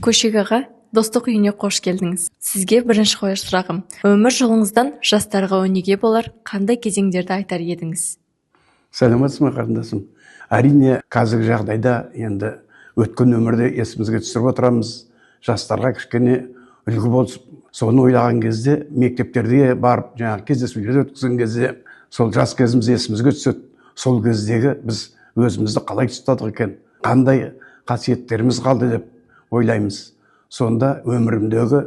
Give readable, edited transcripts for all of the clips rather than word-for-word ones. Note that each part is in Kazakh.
Көшек аға, достық үйіне қош келдіңіз. Сізге бірінші қояр сұрағым. Өмір жолыңыздан жастарға өнеге болар қандай кезеңдерді айтар едіңіз? Сәлеметсіз ме, қарындасым? Әрине, қазіргі жағдайда енді өткен өмірде есімізге түсіріп отырамыз. Жастарға кішкене үлгі болып, соны ойлаған кезде, мектептерге барып, жаңағы кездесулер өткізген кезде, сол жас кезіміз есімізге түседі. Сол кездегі біз өзімізді қалай ұстадық екен, қандай қасиеттеріміз қалды деп ойлаймыз. Сонда өмірімдегі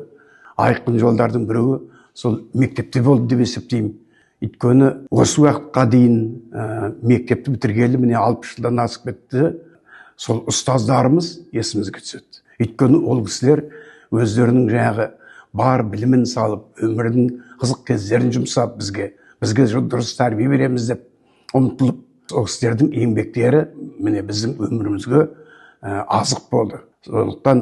айқын жолдардың біреуі сол мектепте болды деп есептеймін. Өйткені осы уақытқа дейін мектепті бітіргелі міне 60 жылдан асып кетті. Сол ұстаздарымыз есімізге түседі. Өйткені ол кісілер өздерінің жаңағы бар білімін салып, өмірдің қызық кездерін жұмсап бізге дұрыс тәрбие береміз деп ұмтылып, ол кісілердің еңбектері міне біздің өмірімізге азық болды. Сондықтан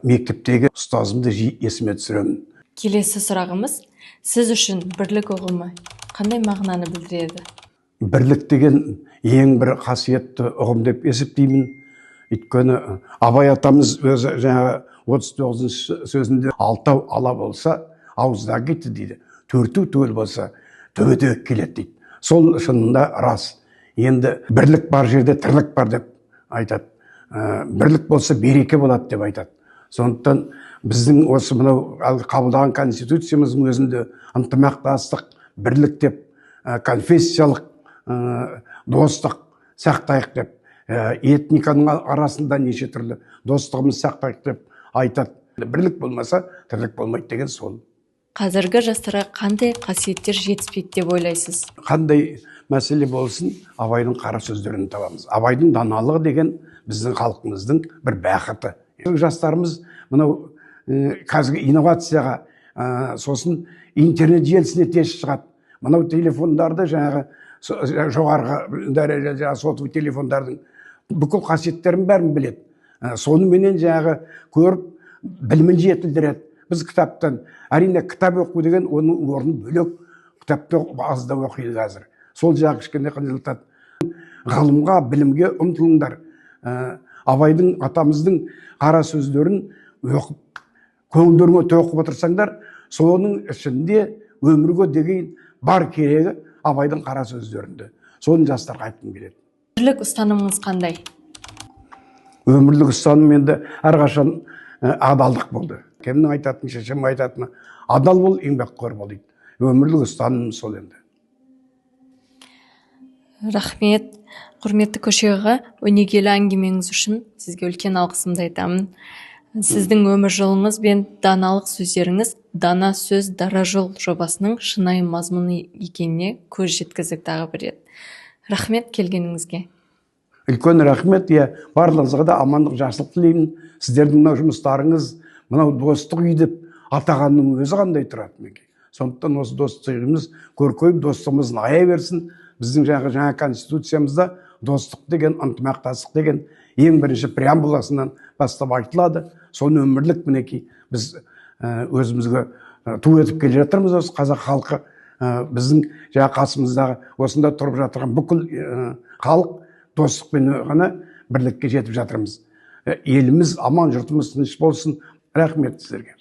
мектептегі ұстазымды жиі есіме түсіремін. Келесі сұрағымыз, сіз үшін бірлік ұғымы қандай мағынаны білдіреді? Бірлік деген ең бір қасиетті ұғым деп есептеймін. Өйткені Абай атамыз өзі жаңағы 39-шы сөзінде алтау ала болса, ауызда кетті дейді. Төртеу төл болса, төбеде келеді дейді. Сол шынында рас. Енді бірлік бар жерде тірлік бар деп айтады. Бірлік болса береке болады деп айтады. Сондықтан біздің осы мынау қабылдаған конституциямыздың өзінде ынтымақтастық, бірлік деп, конфессиялық достық сақтайық деп, этниканың арасында неше түрлі достығымыз сақтайық деп айтады. Бірлік болмаса тірлік болмайды деген сол. Қазіргі жастарға қандай қасиеттер жетіспейді деп ойлайсыз? Қандай мәселе болсын, Абайдың қара сөздерін табамыз. Абайдың даналығы деген біздің халқымыздың бір бақыты. Жастарымыз мынау қазіргі инновацияға, сосын интернет желісіне тез шығады. Мынау телефондарды жаңағы жоғарғы дәрежеде сотовый телефондардың бүкіл қасиеттерін бәрін біледі. Сонымен жаңағы көріп білімін жетілдіреді. Біз кітаптан, әрине кітап оқу деген оның орны бөлек, кітапты азда оқиды қазір. Сол жағы кішкене қынжылтады. Ғылымға, білімге ұмтылыңдар. Абайдың, атамыздың қара сөздерін оқып, көңілдеріңе тоқып отырсаңдар, соның ішінде өмірге деген бар керегі Абайдың қара сөздерінде. Соны жастарға айтқым келеді. Бірлік ұстанымыңыз қандай? Өмірлік ұстаным енді әрқашан адалдық болды. Кемнің айтатын, шешем айтатыны, адал бол, еңбекқор бол дейді. Өмірлік ұстаным сол енді. Рахмет. Құрметті Көшек аға, өнегелі әңгімеңіз үшін сізге үлкен алғысымды айтамын. Сіздің өмір жолыңыз бен даналық сөздеріңіз «Дана сөз, дара жол» жобасының шынайы мазмұны екеніне көз жеткіздік тағы бір рет. Рахмет келгеніңізге. Үлкен рахмет. Барлығыңызға да амандық, жақсылық тілеймін. Сіздердің мынау жұмыстарыңыз, мынау достық үй деп атағанның өзі қандай тұрады. Сондықтан осы достық үйіміз көркейіп, достығымыз нығая берсін. Біздің жаңа конституциямызда достық деген, ынтымақтастық деген ең бірінші преамбуласынан бастап айтылады. Соны өмірлік мінекей біз өзімізге ту етіп келе жатырмыз. Осы қазақ халқы, біздің қасымыздағы осында тұрып жатырған бүкіл халық достықпен ғана бірлікке жетіп жатырмыз. Еліміз аман, жұртымыз тыныш болсын. Рахмет сіздерге.